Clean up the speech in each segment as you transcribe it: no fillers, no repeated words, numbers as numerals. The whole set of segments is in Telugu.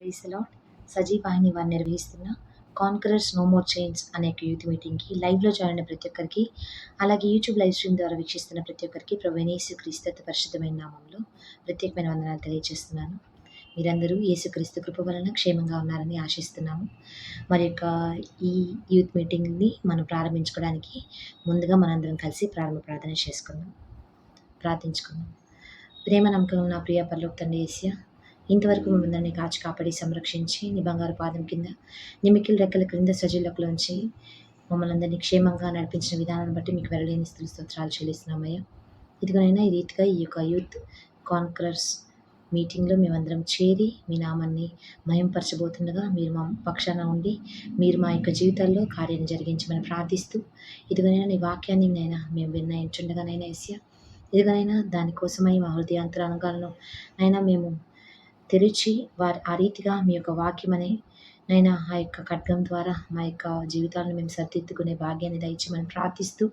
Praise the lord. సజీవాహిని వారు నిర్వహిస్తున్న కాన్కరర్స్ నో మోర్ చైన్స్ అనే యూత్ మీటింగ్కి లైవ్లో జాయిన్ అయిన ప్రతి ఒక్కరికి, అలాగే యూట్యూబ్ లైవ్ స్ట్రీమ్ ద్వారా వీక్షిస్తున్న ప్రతి ఒక్కరికి ప్రభువైన యేసుక్రీస్తు అతి పరిశుద్ధమైన నామంలో ప్రత్యేకమైన వందనాలు తెలియజేస్తున్నాను. మీరందరూ యేసుక్రీస్తు కృప వలన క్షేమంగా ఉన్నారని ఆశిస్తున్నాము. మరి యొక్క ఈ యూత్ మీటింగ్ని మనం ప్రారంభించుకోవడానికి ముందుగా మనందరం కలిసి ప్రారంభ ప్రార్థించుకుందాం. ప్రేమ నమ్మకం ఉన్న ప్రియ పరలోక తండ్రి యేసయ్య, ఇంతవరకు మమ్మల్ని కాచి కాపాడి సంరక్షించి నీ బంగారు పాదం కింద నీ మిక్కిలి రెక్కల క్రింద సజీలకులోంచి మమ్మల్ని అందరినీ క్షేమంగా నడిపించిన విధానాన్ని బట్టి మీకు వెరలేని స్తుతులు స్తోత్రాలు చెల్లిస్తున్నామయ్యా. ఇదిగోనైనా ఈ రీతిగా ఈ యొక్క యూత్ కాన్కరర్స్ మీటింగ్లో మేమందరం చేరి మీ నామాన్ని మహింపరచబోతుండగా మీరు మా పక్షాన ఉండి మీరు మా యొక్క జీవితాల్లో కార్యాన్ని జరిగించమని ప్రార్థిస్తూ, ఇదిగోనైనా నీ వాక్యాన్ని నైనా మేము విన్నయించుండగానైనా యేసయ్య, ఇదిగోనైనా దానికోసమై మా హృదయాంతరంగాలను అయినా మేము తెరిచి వారు ఆ రీతిగా మీ యొక్క వాక్యమని నైనా ఆ యొక్క ఖడ్గం ద్వారా మా యొక్క జీవితాలను మేము సరిదిద్దుకునే భాగ్యాన్ని దయచేయమని ప్రార్థిస్తూ,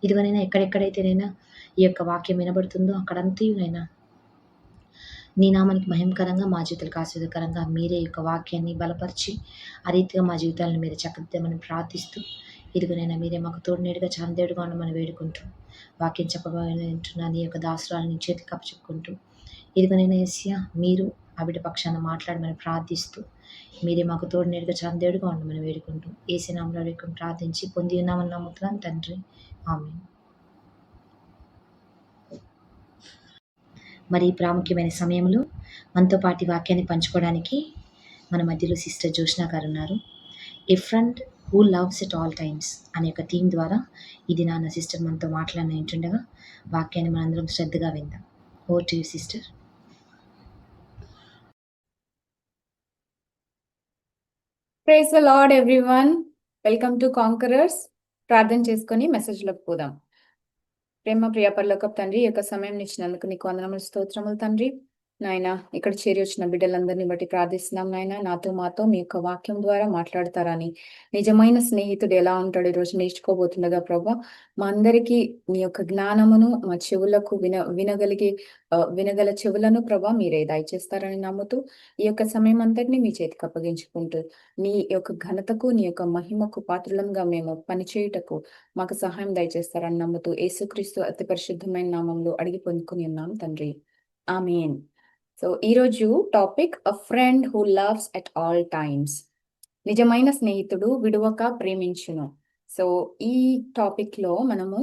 ఇదిగోనైనా ఎక్కడెక్కడైతేనైనా ఈ యొక్క వాక్యం వినబడుతుందో అక్కడంతయునైనా నీ నామానికి మహిమకరంగా, మా జీవితాలకు ఆశీర్వాదకరంగా మీరే యొక్క వాక్యాన్ని బలపరిచి ఆ రీతిగా మా జీవితాలను మీరు చక్కదిద్దమని ప్రార్థిస్తూ, ఇదిగోనైనా మీరే మాకు తోడునీడుగా చాందేడుగా ఉండమని వేడుకుంటూ, వాక్యం చెప్పబోతున్న నీ యొక్క దాసురాలని చేతికి అప్పచెప్పుకుంటూ, ఇదిగోనైనా యేసయ్య మీరు ఆ బిడ్డ పక్షాన మాట్లాడమని ప్రార్థిస్తూ, మీరే మాకు తోడునీడుగా చాందేడుగా ఉండమని వేడుకుంటూ, యేసు నామములో వేడుకొని ప్రార్థించి పొంది ఉన్నామని నమ్ముతున్నాను తండ్రి, ఆమేన్. మరి ఈ ప్రాముఖ్యమైన సమయంలో మనతో పాటు ఈ వాక్యాన్ని పంచుకోవడానికి మన మధ్యలో సిస్టర్ జోష్నా గారు ఉన్నారు. A friend who loves at all times అనే ఒక థీమ్ ద్వారా ఇది నాన్న సిస్టర్ మనతో మాట్లాడినట్టుండగా వాక్యాన్ని మనందరం శ్రద్ధగా విందాం. Over to you sister. Praise the lord everyone. Welcome to conquerors. ప్రార్థన చేసుకొని మెసేజ్లోకి పోదాం. ప్రేమ ప్రియ పరలోకపు తండ్రి, ఈ యొక్క సమయం ఇచ్చినందుకు నీకు వందనములు, స్తోత్రములు తండ్రి. నాయన ఇక్కడ చేరి వచ్చిన బిడ్డలందరినీ బట్టి ప్రార్థిస్తున్నాం నాయన, నాతో మాతో మీ యొక్క వాక్యం ద్వారా మాట్లాడతారని, నిజమైన స్నేహితుడు ఎలా ఉంటాడు ఈరోజు నేర్చుకోబోతుండగా ప్రభా, మా అందరికీ మీ యొక్క జ్ఞానమును మా చెవులకు వినగల చెవులను ప్రభా మీరే దయచేస్తారని నమ్ముతూ ఈ యొక్క సమయం అంతటిని మీ చేతికి అప్పగించుకుంటూ, నీ యొక్క ఘనతకు నీ యొక్క మహిమకు పాత్రులంగా మేము పనిచేయుటకు మాకు సహాయం దయచేస్తారని నమ్ముతూ యేసుక్రీస్తు అతి పరిశుద్ధమైన నామంలో అడిగి పొందుకుని ఉన్నాం తండ్రి, ఆమేన్. సో ఈరోజు topic a friend who loves at all times. నిజమైన స్నేహితుడు విడువక ప్రేమించును. సో ఈ టాపిక్ లో మనము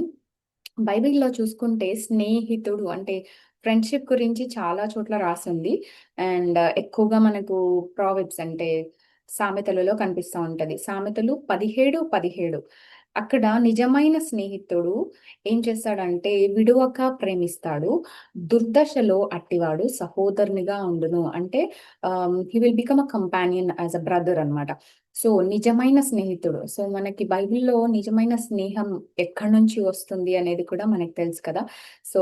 బైబిల్లో చూసుకుంటే స్నేహితుడు అంటే ఫ్రెండ్షిప్ గురించి చాలా చోట్ల రాసింది. అండ్ ఎక్కువగా మనకు ప్రావెబ్స్ అంటే సామెతలలో కనిపిస్తూ ఉంటది. సామెతలు 17:17 అక్కడ నిజమైన స్నేహితుడు ఏం చేస్తాడంటే విడువక ప్రేమిస్తాడు, దుర్దశలో అట్టివాడు సహోదరునిగా ఉండును. అంటే he will become a companion as a brother అన్నమాట. సో నిజమైన స్నేహితుడు, సో మనకి బైబిల్లో నిజమైన స్నేహం ఎక్కడి నుంచి వస్తుంది అనేది కూడా మనకు తెలుసు కదా. సో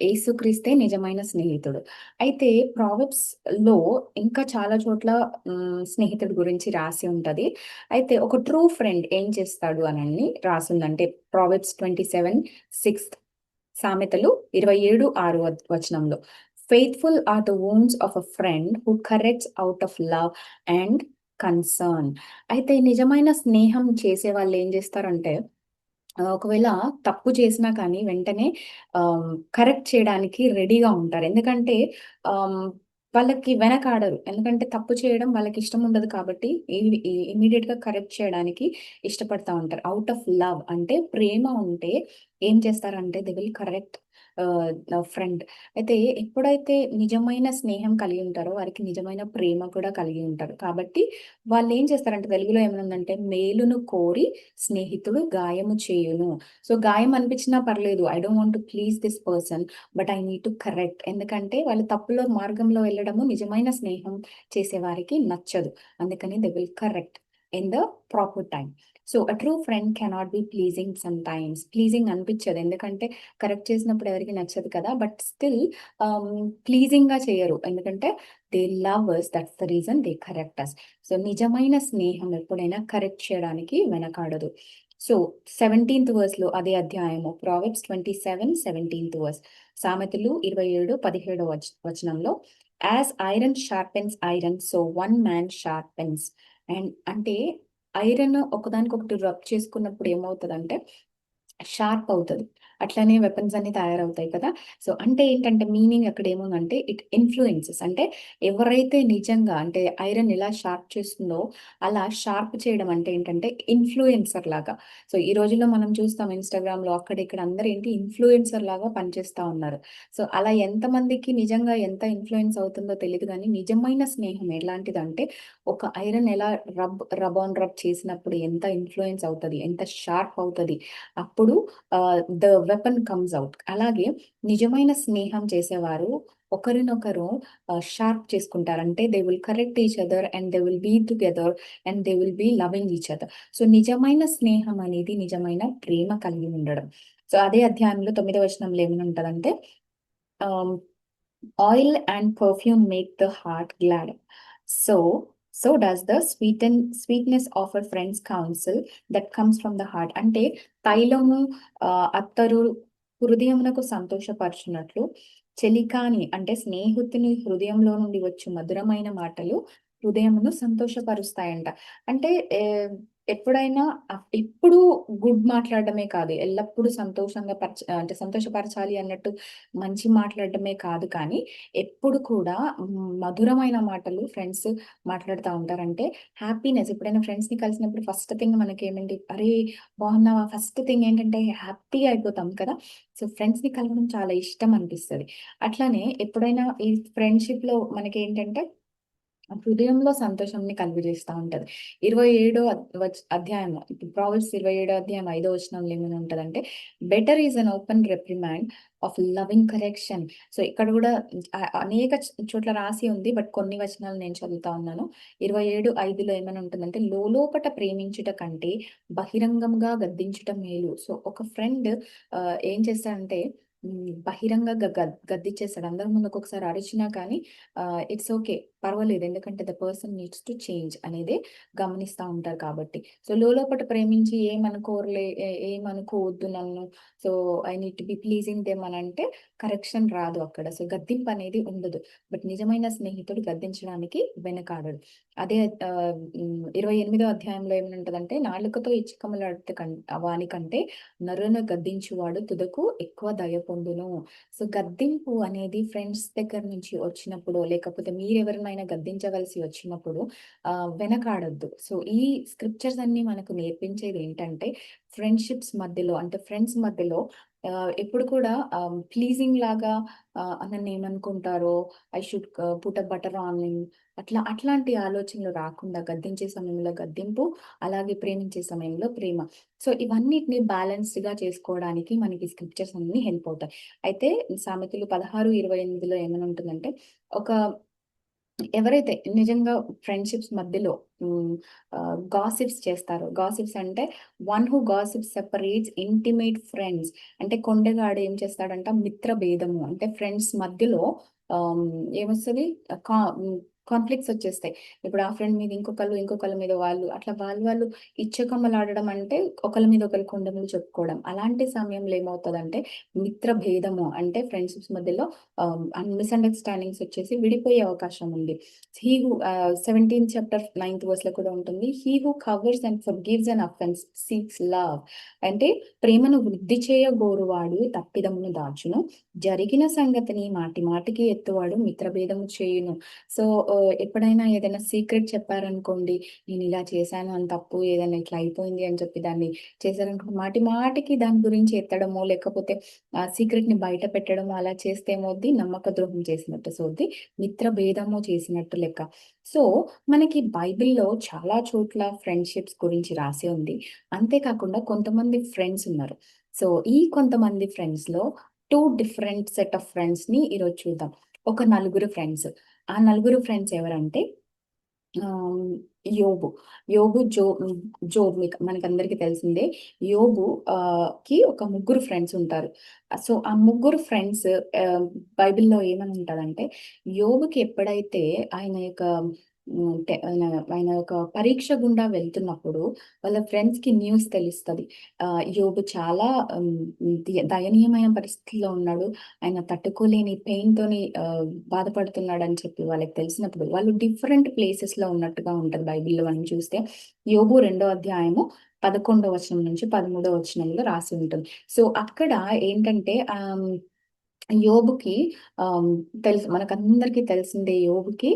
యేసుక్రీస్తే నిజమైన స్నేహితుడు. అయితే ప్రావెబ్స్ లో ఇంకా చాలా చోట్ల స్నేహితుడి గురించి రాసి ఉంటది. అయితే ఒక ట్రూ ఫ్రెండ్ ఏం చేస్తాడు అని రాసిందంటే ప్రావెబ్స్ 27:6, సామెతలు 27:6 వచనంలో, faithful are the wounds of a friend who corrects out of love and concern. అయితే నిజమైన స్నేహం చేసే వాళ్ళు ఏం చేస్తారంటే ఒకవేళ తప్పు చేసినా కానీ వెంటనే కరెక్ట్ చేయడానికి రెడీగా ఉంటారు. ఎందుకంటే ఆమ్, వాళ్ళకి వెనకాడరు. ఎందుకంటే తప్పు చేయడం వాళ్ళకి ఇష్టం ఉండదు కాబట్టి ఇమీడియట్ గా కరెక్ట్ చేయడానికి ఇష్టపడతా ఉంటారు. అవుట్ ఆఫ్ లవ్ అంటే ప్రేమ ఉంటే ఏం చేస్తారంటే దే విల్ కరెక్ట్ ఫ్రెండ్. అయితే ఎప్పుడైతే నిజమైన స్నేహం కలిగి ఉంటారో వారికి నిజమైన ప్రేమ కూడా కలిగి ఉంటారు. కాబట్టి వాళ్ళు ఏం చేస్తారంటే తెలుగులో ఏమనుందంటే మేలును కోరి స్నేహితుడు గాయము చేయును. సో గాయం అనిపించినా పర్లేదు, I don't want to please this person but I need to correct. ఎందుకంటే వాళ్ళు తప్పులో మార్గంలో వెళ్ళడము నిజమైన స్నేహం చేసే వారికి నచ్చదు. అందుకని they will correct in the proper time. So a true friend cannot be pleasing some times. Pleasing అనిపించదు, ఎందుకంటే కరెక్ట్ చేసినప్పుడు ఎవరికి నచ్చదు కదా. బట్ స్టిల్ ప్లీజింగ్ గా చేయరు, ఎందుకంటే they love us, that's the reason they correct us. So నిజమైన స్నేహం ఎప్పుడైనా కరెక్ట్ చేయడానికి వెనకాడదు. సో 17th verse లో అదే అధ్యాయము ప్రావెబ్స్ 27:17 verse, సామెతలు 27:17 వచనంలో, as iron sharpens iron so one man sharpens. And అంటే ఐరన్ ఒకదానికొకటి రబ్ చేసుకున్నప్పుడు ఏమవుతుందంటే షార్ప్ అవుతది. అట్లనే వెపన్స్ అన్నీ తయారవుతాయి కదా! సో, అంటే ఏంటంటే మీనింగ్ అక్కడ ఏముందంటే ఇట్ ఇన్‌ఫ్లూయెన్సెస్ అంటే ఎవరైతే నిజంగా అంటే ఐరన్ ఎలా షార్ప్ చేస్తుందో అలా షార్ప్ చేయడం అంటే ఏంటంటే ఇన్‌ఫ్లూయెన్సర్ లాగా. సో, ఈ రోజుల్లో మనం చూస్తాం ఇన్‌స్టాగ్రామ్‌లో అక్కడ ఇక్కడ అందరూ ఏంటి ఇన్‌ఫ్లూయెన్సర్ లాగా పనిచేస్తా ఉన్నారు. సో, అలా ఎంతమందికి నిజంగా ఎంత ఇన్‌ఫ్లూయెన్స్ అవుతుందో తెలీదు గానీ నిజమైన స్నేహం ఎలాంటిదంటే ఒక ఐరన్ ఎలా రబ్ ఆన్ రబ్ చేసినప్పుడు ఎంత ఇన్‌ఫ్లూయెన్స్ అవుతది, ఎంత షార్ప్ అవుతది. అప్పుడు ద వెపన్ కమ్స్ ఔట్. అలాగే నిజమైన స్నేహం చేసేవారు ఒకరినొకరు షార్ప్ చేసుకుంటారు. అంటే they will correct each other and they will be together and they will be loving each other. So, నిజమైన స్నేహం అనేది నిజమైన ప్రేమ కలిగి ఉండడం. సో, అదే అధ్యాయంలో 9వ వచనంలో ఏమనుంటదంటే ఆహ్ Oil and perfume make the heart glad. So, so does the sweetness of a friend's counsel that comes from the heart. అంటే తైలము అత్తరు హృదయమునకు సంతోషపరచునట్లు చెలికాని అంటే స్నేహితుని హృదయంలో నుండి వచ్చు మధురమైన మాటలు హృదయమును సంతోషపరుస్తాయంట. అంటే ఎప్పుడైనా ఎప్పుడు గుడ్ మాట్లాడడమే కాదు, ఎల్లప్పుడూ సంతోషంగా అంటే సంతోషపరచాలి అన్నట్టు మంచి మాట్లాడడమే కాదు కానీ ఎప్పుడు కూడా మధురమైన మాటలు ఫ్రెండ్స్ మాట్లాడుతా ఉంటారంటే హ్యాపీనెస్. ఎప్పుడైనా ఫ్రెండ్స్‌ని కలిసినప్పుడు ఫస్ట్ థింగ్ మనకేమండి, "అరే! బాగున్నావా?" ఫస్ట్ థింగ్ ఏంటంటే హ్యాపీగా అయిపోతాం కదా! సో, ఫ్రెండ్స్‌ని కలవడం చాలా ఇష్టం అనిపిస్తది. అట్లానే ఎప్పుడైనా ఈ ఫ్రెండ్‌షిప్‌లో మనకేంటంటే హృదయంలో సంతోషంని కలుగజేస్తా ఉంటది. 27 అధ్యాయం ఇప్పుడు ప్రావెర్బ్స్ 27 అధ్యాయం 5 వచనంలో ఏమని ఉంటదంటే, better is an open reprimand of loving correction. So, ఇక్కడ గూడా అనేక చోట్ల రాసి ఉంది. బట్ కొన్ని వచనాలు నేను చదువుతా ఉన్నాను. 27:5లో ఏమని ఉంటుందంటే, లోలోపట ప్రేమించుట కంటే బహిరంగంగా గద్దించుట మేలు. సో, ఒక ఫ్రెండ్ ఏం చేస్తాడంటే బహిరంగ గద్దిచ్చేస్తాడు. అందరి ముందు ఒక్కొక్కసారి అరిచినా కానీ ఇట్స్ ఓకే. పర్వాలేదు. ఎందుకంటే the person needs to change అనేది గమనిస్తా ఉంటారు కాబట్టి. సో, లోలోపట ప్రేమించి ఏమనుకోరులే, ఏమనుకోవద్దు నన్ను. So, I need to B pleasing them అనంటే కరెక్షన్ రాదు అక్కడ. సో, గద్దింపు అనేది ఉండదు. బట్ నిజమైన స్నేహితుడు గద్దించడానికి వెనకాడడు. అదే 28వ అధ్యాయంలో ఏమనుంటదంటే, నాలుకతో ఇచ్చికములాడితే వానికంటే నరులను గద్దించువాడు తుదకు ఎక్కువ దయ పొందును. సో, గద్దింపు అనేది ఫ్రెండ్స్ దగ్గర నుంచి వచ్చినప్పుడు, లేకపోతే మీరెవరినైనా గద్దించవలసి వచ్చినప్పుడు వెనకాడొద్దు. సో, ఈ స్క్రిప్చర్స్ అన్నీ మనకు నేర్పించేది ఏంటంటే, ఫ్రెండ్‌షిప్స్ మధ్యలో అంటే ఫ్రెండ్స్ మధ్యలో ఎప్పుడు కూడా ప్లీజింగ్ లాగా నన్నేమనుకుంటారో, I should put a butter on him అట్లాంటి ఆలోచనలు రాకుండా గద్దించే సమయంలో గద్దింపు, అలాగే ప్రేమించే సమయంలో ప్రేమ. సో, ఇవన్నిటిని బ్యాలెన్స్డ్‌గా చేసుకోవడానికి మనకి స్క్రిప్చర్స్ అన్నీ హెల్ప్ అవుతాయి. అయితే సామెతలు 16:28లో ఏమనుంటుందంటే, ఒక ఎవరైతే నిజంగా ఫ్రెండ్‌షిప్స్ మధ్యలో గాసిప్స్ చేస్తారో, గాసిప్స్ అంటే one who gossips separates intimate friends. అంటే కొండెగాడు ఏం చేస్తాడంట మిత్ర భేదము అంటే ఫ్రెండ్స్ మధ్యలో ఆహ్, ఏమొస్తది కా కాన్‌ఫ్లిక్ట్స్ వచ్చేస్తాయి. ఇప్పుడు ఆ ఫ్రెండ్ మీద ఇంకొకళ్ళు, ఇంకొకళ్ళ మీద వాళ్ళు అట్లా వాళ్ళు ఇచ్చకమ్మలాడడం అంటే ఒకళ్ళ మీద ఒకళ్ళు కొండములు చెప్పుకోవడం. అలాంటి సమయంలో ఏమవుతదంటే మిత్ర భేదము అంటే ఫ్రెండ్‌షిప్స్ మధ్యలో మిస్‌అండర్‌స్టాండింగ్స్ వచ్చేసి విడిపోయే అవకాశం ఉంది. 17th చాప్టర్ 9th వర్స్‌లో కూడా ఉంటుంది. He who covers and forgives an offence seeks love. అంటే ప్రేమను వృద్ధి చేయగోరువాడు తప్పిదమును దాచును. జరిగిన సంగతిని మాటి మాటికి ఎత్తువాడు మిత్రభేదము చేయును. సో, ఎప్పుడైనా ఏదైనా సీక్రెట్ చెప్పారనుకోండి, నేను ఇలా చేశాను అని తప్పు, ఏదైనా ఇట్లా అయిపోయింది అని చెప్పి దాన్ని చేశారనుకో మాటి మాటికి దాని గురించి ఎత్తడమో, లేకపోతే ఆ సీక్రెట్‌ని బయట పెట్టడమో అలా చేస్తే ఏమవుద్ది నమ్మక ద్రోహం చేసినట్టు. సో, మిత్ర భేదము చేసినట్టు లెక్క. సో, మనకి బైబిల్‌లో చాలా చోట్ల ఫ్రెండ్‌షిప్స్ గురించి రాసి ఉంది. అంతే కాకుండా కొంతమంది ఫ్రెండ్స్ ఉన్నారు. సో, ఈ కొంతమంది ఫ్రెండ్స్‌లో 2 డిఫరెంట్ సెట్ ఆఫ్ ఫ్రెండ్స్‌ని ఈరోజు చూద్దాం. ఒక నలుగురు ఫ్రెండ్స్. ఆ నలుగురు ఫ్రెండ్స్ ఎవరంటే ఆహ్, యోబు. యోబు, జోబ్ మనకందరికీ తెలిసిందే. యోబు కి ఒక ముగ్గురు ఫ్రెండ్స్ ఉంటారు. సో, ఆ ముగ్గురు ఫ్రెండ్స్ బైబిల్‌లో ఏమని ఉంటదంటే, యోబుకి ఎప్పుడైతే ఆయన యొక్క ఆయన ఒక పరీక్ష గుండా వెళ్తున్నప్పుడు వాళ్ళ ఫ్రెండ్స్‌కి న్యూస్ తెలుస్తది. యోబు చాలా దయనీయమైన పరిస్థితిలో ఉన్నాడు. ఆయన తట్టుకోలేని పెయిన్‌తోని బాధపడుతున్నాడని చెప్పి వాళ్ళకి తెలిసినప్పుడు వాళ్ళు డిఫరెంట్ ప్లేసెస్‌లో ఉన్నట్టుగా ఉంటది బైబిల్‌లో మనం చూస్తే. యోబు 2వ అధ్యాయము 11వ వచనం నుంచి 13వ వచనంలో రాసి ఉంటుంది. సో, అక్కడ ఏంటంటే యోబుకి తెలుసు, మనకందరికీ తెలిసిందే. యోబుకి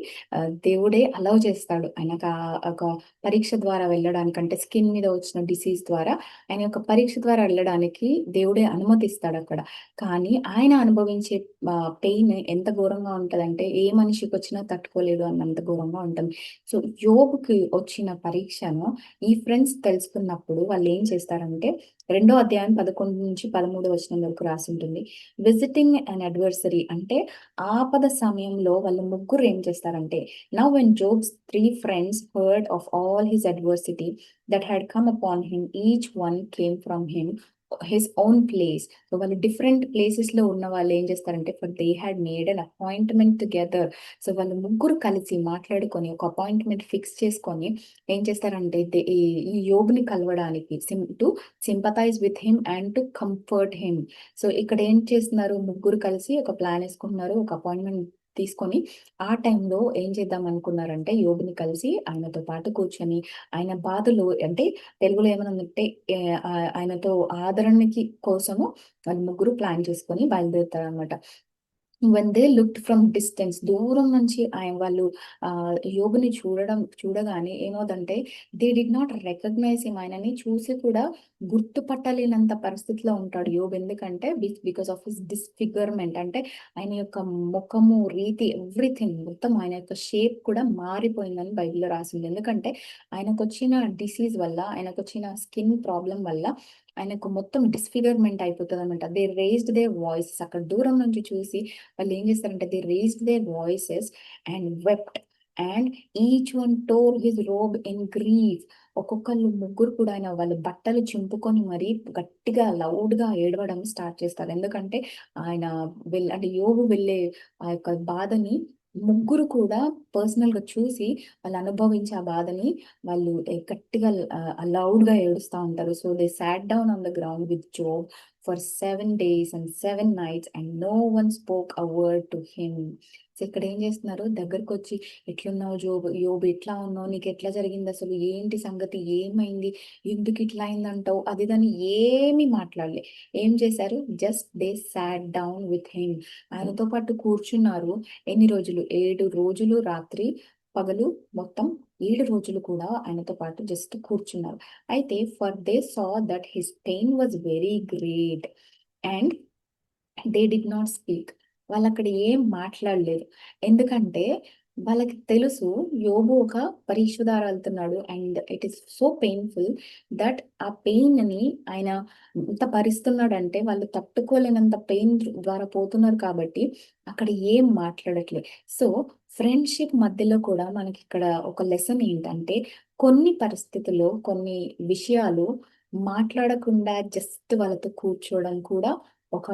దేవుడే అలౌ చేస్తాడు. ఆయనకు ఒక పరీక్ష ద్వారా వెళ్ళడానికి, అంటే స్కిన్ మీద వచ్చిన డిసీజ్ ద్వారా ఆయన యొక్క పరీక్ష ద్వారా వెళ్ళడానికి దేవుడే అనుమతిస్తాడక్కడ. కానీ ఆయన అనుభవించే పెయిన్ ఎంత ఘోరంగా ఉంటదంటే, ఏ మనిషికొచ్చినా తట్టుకోలేడు అన్నంత ఘోరంగా ఉంటుంది. సో, యోబుకి వచ్చిన పరీక్షను ఈ ఫ్రెండ్స్ తెలుసుకున్నప్పుడు వాళ్ళేం చేస్తారంటే, 2వ అధ్యాయం 11-13 వచనం వరకు రాసుంటుంది. విజిటింగ్ అన్ అడ్వర్సరీ అంటే ఆపద సమయంలో వాళ్ళు ముగ్గురు ఏం చేస్తారంటే, now when Job's 3 friends heard of all his adversity that had come upon him, each one came from him his own place. So వాళ్ళు డిఫరెంట్ ప్లేసెస్ లో ఉన్న వాళ్ళు ఏం చేస్తారంటే, for they had made an appointment together. So వాళ్ళు ముగ్గురు కలిసి మాట్లాడుకొని ఒక అపాయింట్మెంట్ ఫిక్స్ చేసుకొని ఏం చేస్తారంటే, ఈ యోబుని కలవడానికి, to sympathise with him and to comfort him. So ఇక్కడ ఏం చేస్తున్నారు, ముగ్గురు కలిసి ఒక ప్లాన్ వేసుకుంటున్నారు, ఒక అపాయింట్మెంట్ తీసుకొని ఆ టైంలో ఏం చేద్దాం అనుకున్నారంటే, యోబుని కలిసి ఆయనతో పాటు కూర్చొని ఆయన బాధలు, అంటే తెలుగులో ఏమనుందంటే ఆయనతో ఆదరణకి కోసము వాళ్ళు ముగ్గురు ప్లాన్ చేసుకొని బయలుదేరుతారనమాట. When they looked from distance, దూరం నుంచి వాళ్ళు యోబుని చూడగానే ఏమవుదంటే, they did not recognize him. ఆయనని చూసి కూడా గుర్తుపట్టలేనంత పరిస్థితిలో ఉంటాడు యోబు. ఎందుకంటే బికాస్ ఆఫ్ హిస్ డిస్ఫిగర్మెంట్, అంటే ఆయన యొక్క ముఖము, రీతి, ఎవ్రీథింగ్ మొత్తం ఆయన యొక్క షేప్ కూడా మారిపోయిందని బైబిల్లో రాసింది. ఎందుకంటే ఆయనకు వచ్చిన డిసీజ్ వల్ల, ఆయనకు వచ్చిన స్కిన్ ప్రాబ్లం వల్ల ఆయనకు మొత్తం డిస్ఫిగర్మెంట్ అయిపోతుంది అనమాట. దే రేజ్డ్ దేర్ వాయిస్, అక్కడ దూరం నుంచి చూసి వాళ్ళు ఏం చేస్తారంటే, they raised their voices and wept and each one tore his robe in grief. ఒక్కొక్కళ్ళు ముగ్గురు కూడా ఆయన వాళ్ళ బట్టలు చింపుకొని మరీ గట్టిగా లౌడ్ గా ఏడవడం స్టార్ట్ చేస్తారు. ఎందుకంటే ఆయన అంటే యోబు వెళ్ళే ఆ యొక్క బాధని ముగ్గురు కూడా పర్సనల్ గా చూసి వాళ్ళు అనుభవించే ఆ బాధని వాళ్ళు గట్టిగా లౌడ్ గా ఏడుస్తా ఉంటారు. So they sat down on the ground with Job for 7 days and 7 nights and no one spoke a word to him. So ఇక్కడ ఏం చేస్తున్నారు, దగ్గరకు వచ్చి, ఎట్లున్నావు యోబు ఎట్లా ఉన్నావు, నీకు ఎట్లా జరిగింది, అసలు ఏంటి సంగతి, ఏమైంది, ఎందుకు ఇట్లా అయిందంటావు, అది దాన్ని ఏమి మాట్లాడలే. ఏం చేశారు, just they sat down with him. ఆయనతో పాటు కూర్చున్నారు. ఎన్ని రోజులు, 7 రోజులు, రాత్రి పగలు మొత్తం 7 రోజులు కూడా ఆయనతో పాటు జస్ట్ కూర్చున్నారు. అయితే for they saw that his pain was very great and they did not speak. వాళ్ళు అక్కడ ఏం మాట్లాడలేదు. ఎందుకంటే వాళ్ళకి తెలుసు యోబు ఒక పరీక్ష ద్వారా వెళ్తున్నాడు and it is so painful that ఆ పెయిన్ ని ఆయన ఎంత భరిస్తున్నాడంటే, వాళ్ళు తట్టుకోలేనంత పెయిన్ ద్వారా పోతున్నారు కాబట్టి అక్కడ ఏం మాట్లాడట్లేదు. సో ఫ్రెండ్షిప్ మధ్యలో కూడా మనకి ఇక్కడ ఒక లెసన్ ఏంటంటే, కొన్ని పరిస్థితుల్లో కొన్ని విషయాలు మాట్లాడకుండా జస్ట్ వాళ్ళతో కూర్చోవడం కూడా ఒక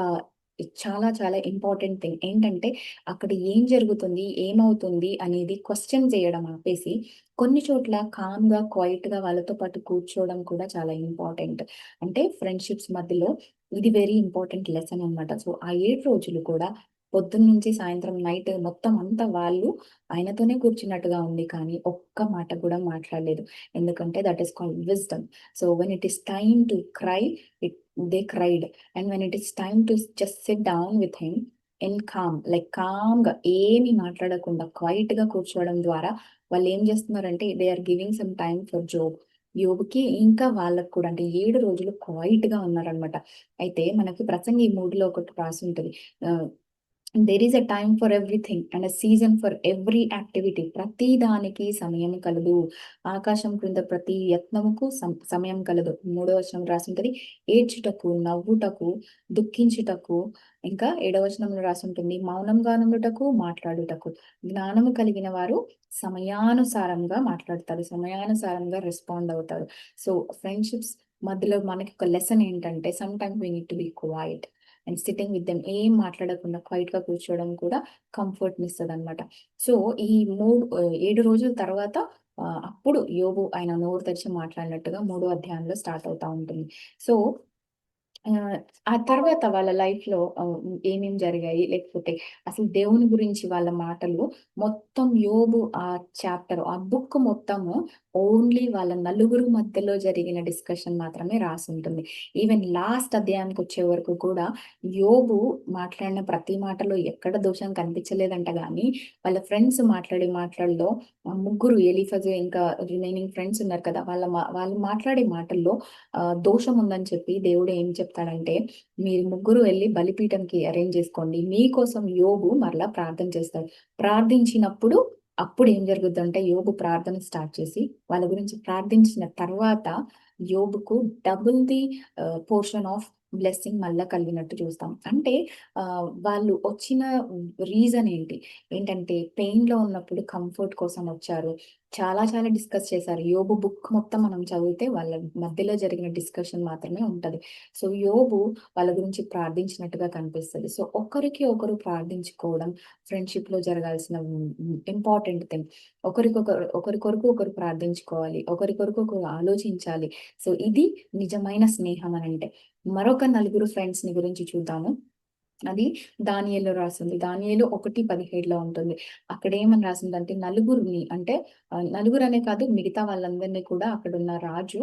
చాలా చాలా ఇంపార్టెంట్ థింగ్. ఏంటంటే అక్కడ ఏం జరుగుతుంది, ఏమవుతుంది అనేది క్వశ్చన్ చేయడం ఆపేసి, కొన్ని చోట్ల కామ్‌గా, క్వైట్‌గా వాళ్ళతో పాటు కూర్చోవడం కూడా చాలా ఇంపార్టెంట్. అంటే ఫ్రెండ్షిప్స్ మధ్యలో ఇది వెరీ ఇంపార్టెంట్ లెసన్ అన్నమాట. సో ఆ 7 రోజులు కూడా పొద్దున్న నుంచి సాయంత్రం నైట్ మొత్తం అంతా వాళ్ళు ఆయనతోనే కూర్చున్నట్టుగా ఉంది. కానీ ఒక్క మాట కూడా మాట్లాడలేదు. ఎందుకంటే that is called wisdom. So when it is time to cry, they cried. And when it is time to just sit down with him in calm, like కామ్‌గా ఏమి మాట్లాడకుండా క్వైట్‌గా కూర్చోవడం ద్వారా వాళ్ళు ఏం చేస్తున్నారంటే, they are giving some time for యోబుకి ఇంకా వాళ్ళకి కూడా, అంటే 7 రోజులు క్వైట్‌గా ఉన్నారనమాట. అయితే మనకి ప్రసంగి 3లో ఒకటి రాసుంటది. There is a time for everything and a season for every activity. ప్రతి దానికి సమయం కలదు. ఆకాశం క్రింద ప్రతి యత్నముకు సమయం కలదు. 3వ వచనం రాసుంటది, ఏడ్చుటకు, నవ్వుటకు, దుఃఖించుటకు. ఇంకా 7వ వచనంలో రాసుంటుంది, మౌనంగా నుండుటకు, మాట్లాడుటకు. జ్ఞానము కలిగిన వారు సమయానుసారంగా మాట్లాడతారు, సమయానుసారంగా రెస్పాండ్ అవుతారు. సో ఫ్రెండ్షిప్స్ మధ్యలో మనకి ఒక లెసన్ ఏంటంటే, some times we need to be quiet. And sitting with them, ఏం మాట్లాడకుండా క్వైట్గా కూర్చోవడం కూడా కంఫర్ట్ని ఇస్తుంది అనమాట. సో ఈ 7 రోజుల తర్వాత అప్పుడు యోబు ఆయన నోరు తెరిచి మాట్లాడినట్టుగా 3వ అధ్యాయంలో స్టార్ట్ అవుతా ఉంటుంది. సో ఆ తర్వాత వాళ్ళ లైఫ్‌లో ఏమేం జరిగాయి? లేకపోతే అసలు దేవుని గురించి వాళ్ళ మాటలు మొత్తం యోబు ఆ బుక్ మొత్తము ఓన్లీ వాళ్ళ నలుగురు మధ్యలో జరిగిన డిస్కషన్ మాత్రమే రాసుంటుంది. ఈవెన్ లాస్ట్ అధ్యాయానికొచ్చే వరకు కూడా యోబు మాట్లాడిన ప్రతి మాటలో ఎక్కడ దోషం కనిపించలేదంట గానీ, వాళ్ళ ఫ్రెండ్స్ మాట్లాడే మాటల్లో ముగ్గురు ఎలీఫజు ఇంకా రిమైనింగ్ ఫ్రెండ్స్ ఉన్నారు కదా! వాళ్ళు మాట్లాడే మాటల్లో దోషం ఉందని చెప్పి దేవుడు ఏం చెప్తాడంటే, మీరు ముగ్గురు వెళ్లి బలిపీఠంకి అరేంజ్ చేసుకోండి. మీకోసం యోబు మరలా ప్రార్థన చేస్తాడు. ప్రార్థించినప్పుడు అప్పుడు ఏం జరుగుద్దంటే, యోబు ప్రార్థన స్టార్ట్ చేసి వాళ్ళ గురించి ప్రార్థించిన తర్వాత యోబుకు double the portion of blessing మళ్ళా కలిగినట్టు చూస్తాం. అంటే వాళ్ళు వచ్చిన రీజన్ ఏంటంటే పెయిన్‌లో ఉన్నప్పుడు కంఫర్ట్ కోసం వచ్చారు. చాలా చాలా డిస్కస్ చేశారు. యోబు బుక్ మొత్తం మనం చదివితే వాళ్ళ మధ్యలో జరిగిన డిస్కషన్ మాత్రమే ఉంటది. సో యోబు వాళ్ళ గురించి ప్రార్థించినట్టుగా కనిపిస్తది. సో ఒకరికి ఒకరు ప్రార్థించుకోవడం ఫ్రెండ్‌షిప్‌లో జరగాల్సిన ఇంపార్టెంట్ థింగ్. ఒకరి కొరకు ఒకరు ప్రార్థించుకోవాలి. ఒకరి కొరకు ఒకరు ఆలోచించాలి. సో ఇది నిజమైన స్నేహం అనంటే. మరొక నలుగురు ఫ్రెండ్స్‌ని గురించి చూద్దాము. అది దానియేలులో రాసింది. దానియేలు 1:17లో ఉంటుంది. అక్కడేమని రాసిందంటే నలుగురిని అంటే నలుగురనే కాదు మిగతా వాళ్ళందరిని కూడా అక్కడున్న రాజు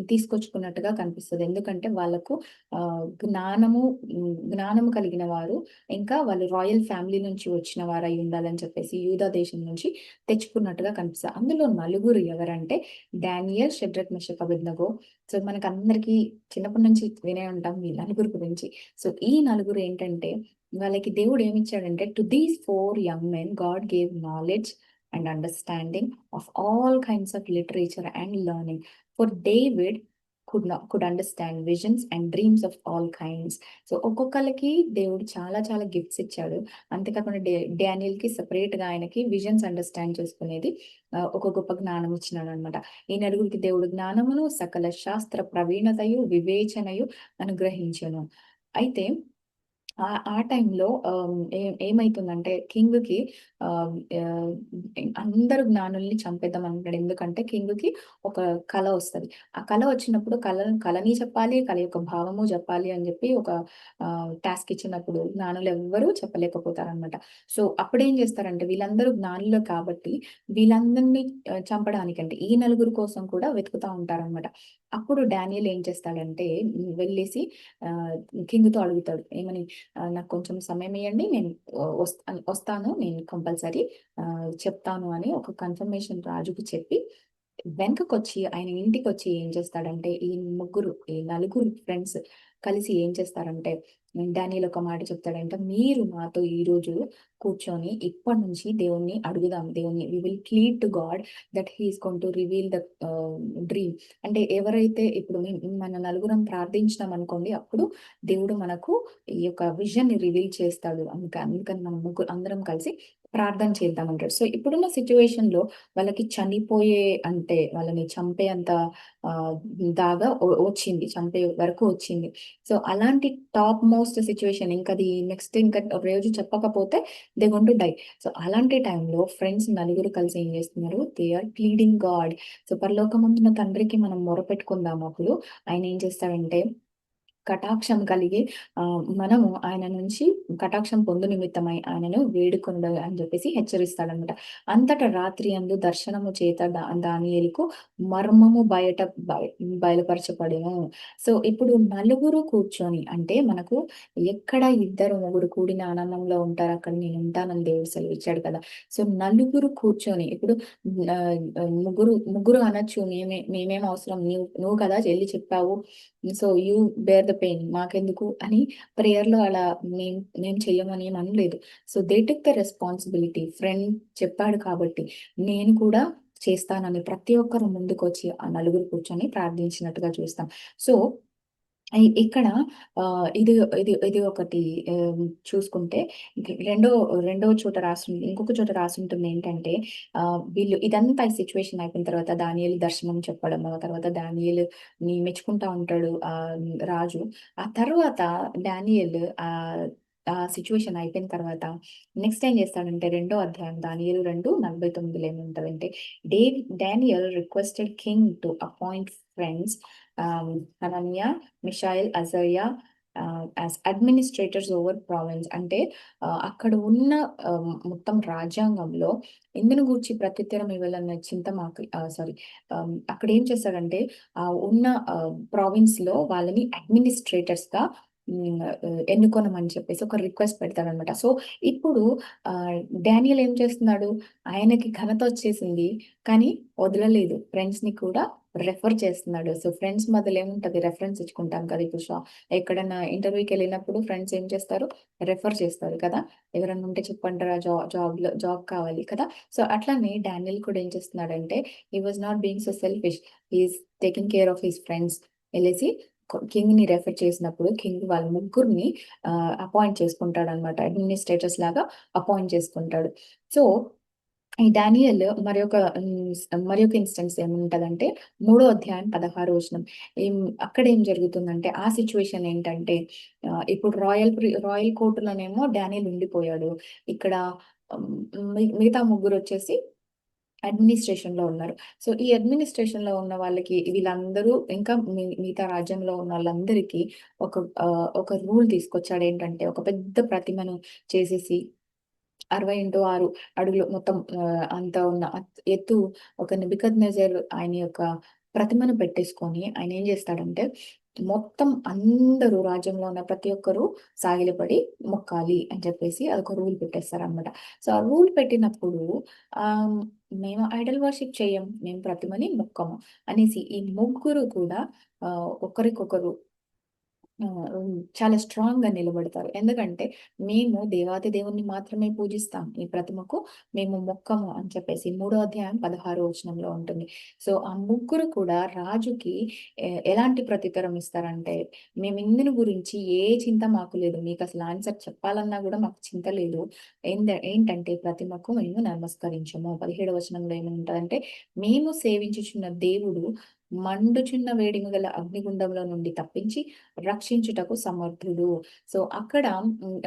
తీసుకొచ్చుకున్నట్టుగా కనిపిస్తది. ఎందుకంటే వాళ్ళకు జ్ఞానము కలిగిన వారు, ఇంకా వాళ్ళు రాయల్ ఫ్యామిలీ నుంచి వచ్చిన వారై ఉండాలని చెప్పేసి యూదా దేశం నుంచి తెచ్చుకున్నట్టుగా కనిపిస్తది. అందులో నలుగురు ఎవరంటే డానియేల్, షడ్రక్, మెషక్, అబేద్నెగో. సో మనకందరికీ చిన్నప్పటి నుంచి వినే ఉంటాం ఈ నలుగురు గురించి. సో ఈ నలుగురు ఏంటంటే వాళ్ళకి దేవుడు ఏమిచ్చాడంటే to these 4 young men God gave knowledge and understanding of all kinds of literature and learning. For David could understand visions and dreams of all kinds. So ఒక్కొక్కళ్ళకి దేవుడు చాలా చాలా గిఫ్ట్స్ ఇచ్చాడు. అంతేకాకుండా డానియల్‌కి సెపరేట్‌గా ఆయనకి విజన్స్ అండర్స్టాండ్ చేసుకునేది ఒక గొప్ప జ్ఞానం ఇచ్చినాడు అనమాట. ఈ నలుగురికి దేవుడు జ్ఞానమును, సకల శాస్త్ర ప్రవీణతయు, వివేచనయు అనుగ్రహించెను. అయితే ఆ టైంలో ఏమైతుందంటే కింగ్‌కి ఆహ్, ఆహ్, అందరు జ్ఞానుల్ని చంపేద్దాం అనుకుంటాడు. ఎందుకంటే కింగ్‌కి ఒక కల వస్తది. ఆ కల వచ్చినప్పుడు కలని చెప్పాలి, కల యొక్క భావము చెప్పాలి అని చెప్పి ఒక టాస్క్ ఇచ్చినప్పుడు జ్ఞానులెవ్వరూ చెప్పలేకపోతారనమాట. సో అప్పుడేం చేస్తారంటే వీళ్ళందరూ జ్ఞానులు కాబట్టి వీళ్ళందరిని చంపడానికంటే ఈ నలుగురు కోసం కూడా వెతుకుతా ఉంటారనమాట. అప్పుడు డానియేల్ ఏం చేస్తాడంటే వెళ్ళేసి ఆహ్, కింగ్‌తో అడుగుతాడు. ఏమని నాకు కొంచెం సమయం ఇయ్యండి. నేను వస్తాను. నేను కంపల్సరీ చెప్తాను అని ఒక కన్ఫర్మేషన్ రాజుకి చెప్పి వెనకకొచ్చి ఆయన ఇంటికొచ్చి ఏం చేస్తాడంటే ఈ నలుగురు ఫ్రెండ్స్ కలిసి ఏం చేస్తారంటే డానియేల్ ఒక మాట చెప్తాడంటే, "మీరు మాతో ఈరోజు కూర్చొని ఇప్పటినుంచి దేవుణ్ణి అడుగుదాం. We will plead to God that he is going to reveal the dream." అంటే ఎవరైతే ఇప్పుడు మన నలుగురం ప్రార్థించినాం అనుకోండి, అప్పుడు దేవుడు మనకు ఈ యొక్క విజన్‌ని రివీల్ చేస్తాడు. అందుకని మనం అందరం కలిసి ప్రార్థన చేద్దామంటాడు. సో ఇప్పుడున్న సిట్యుయేషన్‌లో వాళ్ళకి అంటే వాళ్ళని చంపేంత ఆహ్, దాగా వచ్చింది. చంపే వరకు వచ్చింది. సో అలాంటి టాప్ మోస్ట్ సిట్యుయేషన్ ఇంకది నెక్స్ట్ ఇంకా రోజు చెప్పకపోతే they going to die. So అలాంటి టైంలో ఫ్రెండ్స్ నలుగురు కలిసి ఏం చేస్తున్నారు? They are pleading God. So పరలోకమందున్న తండ్రికి మనం మొరపెట్టుకుందాం అప్పుడు. ఆయన ఏం చేస్తాడంటే కటాక్షం కలిగి మనము ఆయన నుంచి కటాక్షం పొందు నిమిత్తమై ఆయనను వేడుకొనుడు అని చెప్పేసి హెచ్చరిస్తాడనమాట. అంతటా రాత్రి యందు దర్శనము చేత దానియేలుకు మర్మము బయలుపరచబడెను. సో ఇప్పుడు నలుగురు కూర్చొని అంటే మనకు ఎక్కడ ఇద్దరు ముగ్గురు కూడిన ఆనందంలో ఉంటారు అక్కడ నేను ఉంటానని దేవుడు సెలవిచ్చాడు కదా! సో నలుగురు కూర్చొని ఇప్పుడు ముగ్గురు అనొచ్చు మేమేం అవసరం నువ్వు కదా ఎళ్లి చెప్పావు. So you bear the pain మాకెందుకు అని ప్రేయర్‌లో అలా మేము చెయ్యమని ఏమి అనలేదు. So they took the responsibility. Friend చెప్పాడు కాబట్టి నేను కూడా చేస్తానని ప్రతి ఒక్కరు ముందుకొచ్చి ఆ నలుగురు కూర్చొని ప్రార్థించినట్టుగా చూస్తాం. సో ఇక్కడ ఇది ఇది ఇది ఒకటి చూసుకుంటే రెండో రెండో చోట రాసుంది. ఇంకొక చోట రాసుంటుంది ఏంటంటే వీళ్ళు ఇదంతా ఈ సిట్యుయేషన్ అయిపోయిన తర్వాత దానియేలు దర్శనం చెప్పడము, తర్వాత దానియేలుని మెచ్చుకుంటా ఉంటాడు రాజు. ఆ తర్వాత డానియేల్ ఆ సిట్యుయేషన్ అయిపోయిన తర్వాత నెక్స్ట్ ఏం చేస్తాడంటే రెండో అధ్యాయం దానియేలు 2:49 ఏముంటదంటే Daniel requested king to appoint friends Hananiah, Mishael, Azariah as administrators over province. అంటే అక్కడ ఉన్న మొత్తం రాజ్యాంగంలో ఇందును గూర్చి ప్రత్యుత్తరం ఇవ్వాలన్న చింత మాకు సారీ అక్కడ ఏం చేస్తాడంటే ఉన్న ప్రావిన్స్‌లో వాళ్ళని అడ్మినిస్ట్రేటర్స్‌గా ఎన్నుకోనమని చెప్పేసి ఒక రిక్వెస్ట్ పెడతాడనమాట. సో, ఇప్పుడు డానియేల్ ఏం చేస్తున్నాడు? ఆయనకి ఘనత వచ్చేసింది. కానీ వదలలేదు. ఫ్రెండ్స్‌ని కూడా రెఫర్ చేస్తున్నాడు. సో, ఫ్రెండ్స్ మధ్యలో ఏముంటది? రెఫరెన్స్ ఇచ్చుకుంటాం కదా! ఇప్పుడు ఎక్కడన్నా ఇంటర్వ్యూకెళ్ళినప్పుడు ఫ్రెండ్స్ ఏం చేస్తారు? రెఫర్ చేస్తారు కదా! ఎవరైనా ఉంటే చెప్పండిరా జాబ్ కావాలి కదా! సో, అట్లనే డానియేల్ కూడా ఏం చేస్తున్నాడంటే, he was not being so selfish. He is taking care of his friends. ఎళ్ళేసి కింగ్‌ని రెఫర్ చేసినప్పుడు కింగ్ వాళ్ళ ముగ్గురిని అపాయింట్ చేసుకుంటాడనమాట. అడ్మినిస్ట్రేటర్స్ లాగా అపాయింట్ చేసుకుంటాడు. సో, ఈ డానియేల్ మరొక ఇన్‌స్టెన్స్ ఏముంటదంటే, మూడో అధ్యాయం 16 వచనం. ఏం అక్కడేం జరుగుతుందంటే, ఆ సిట్యుయేషన్ ఏంటంటే, ఇప్పుడు రాయల్ కోర్ట్‌లోనేమో డానియేల్ ఉండిపోయాడు. ఇక్కడ హ్మ్, మిగతా ముగ్గురొచ్చేసి అడ్మినిస్ట్రేషన్‌లో ఉన్నారు. సో, ఈ అడ్మినిస్ట్రేషన్‌లో ఉన్న వాళ్ళకి వీళ్ళందరూ ఇంకా మిగతా రాజ్యంలో ఉన్న వాళ్ళందరికీ ఒక రూల్ తీసుకొచ్చాడేంటంటే, ఒక పెద్ద ప్రతిమను చేసేసి 60x6 అడుగులు మొత్తం అంత ఉన్న ఎత్తు ఒక నెబుకద్నెజర్ ఆయన యొక్క ప్రతిమను పెట్టేసుకొని ఆయనేం జేస్తాడంటే, మొత్తం అందరూ రాజ్యంలో ఉన్న ప్రతి ఒక్కరు సాగిలపడి మొక్కాలి అని చెప్పేసి అదొక రూల్ పెట్టేస్తారనమాట. సో, ఆ రూల్ పెట్టినప్పుడు ఆహ్, మేము ఐడల్ వర్షిప్ చెయ్యం. మేము ప్రతిమని మొక్కము అనేసి ఈ ముగ్గురు కూడా ఒకరికొకరు చాలా స్ట్రాంగ్‌గా నిలబడతారు. ఎందుకంటే, మేము దేవాతి దేవుడిని మాత్రమే పూజిస్తాం. ఈ ప్రతిమకు మేము మొక్కము అని చెప్పేసి మూడో అధ్యాయం 16 వచనంలో ఉంటుంది. సో, ఆ ముగ్గురు కూడా రాజుకి ఎలాంటి ప్రత్యుత్తరం ఇస్తారంటే, మేము ఇందుని గురించి ఏ చింత మాకు లేదు. మీకసలు ఆన్సర్ చెప్పాలన్నా గూడా మాకు చింత లేదు. ఏంటంటే ప్రతిమకు మేము నమస్కరించము. 17 వచనంలో ఏముంటదంటే, మేము సేవించుచున్న దేవుడు మండుచున్న వేడిమి గల అగ్నిగుండంలో నుండి తప్పించి రక్షించుటకు సమర్థుడు. సో, అక్కడ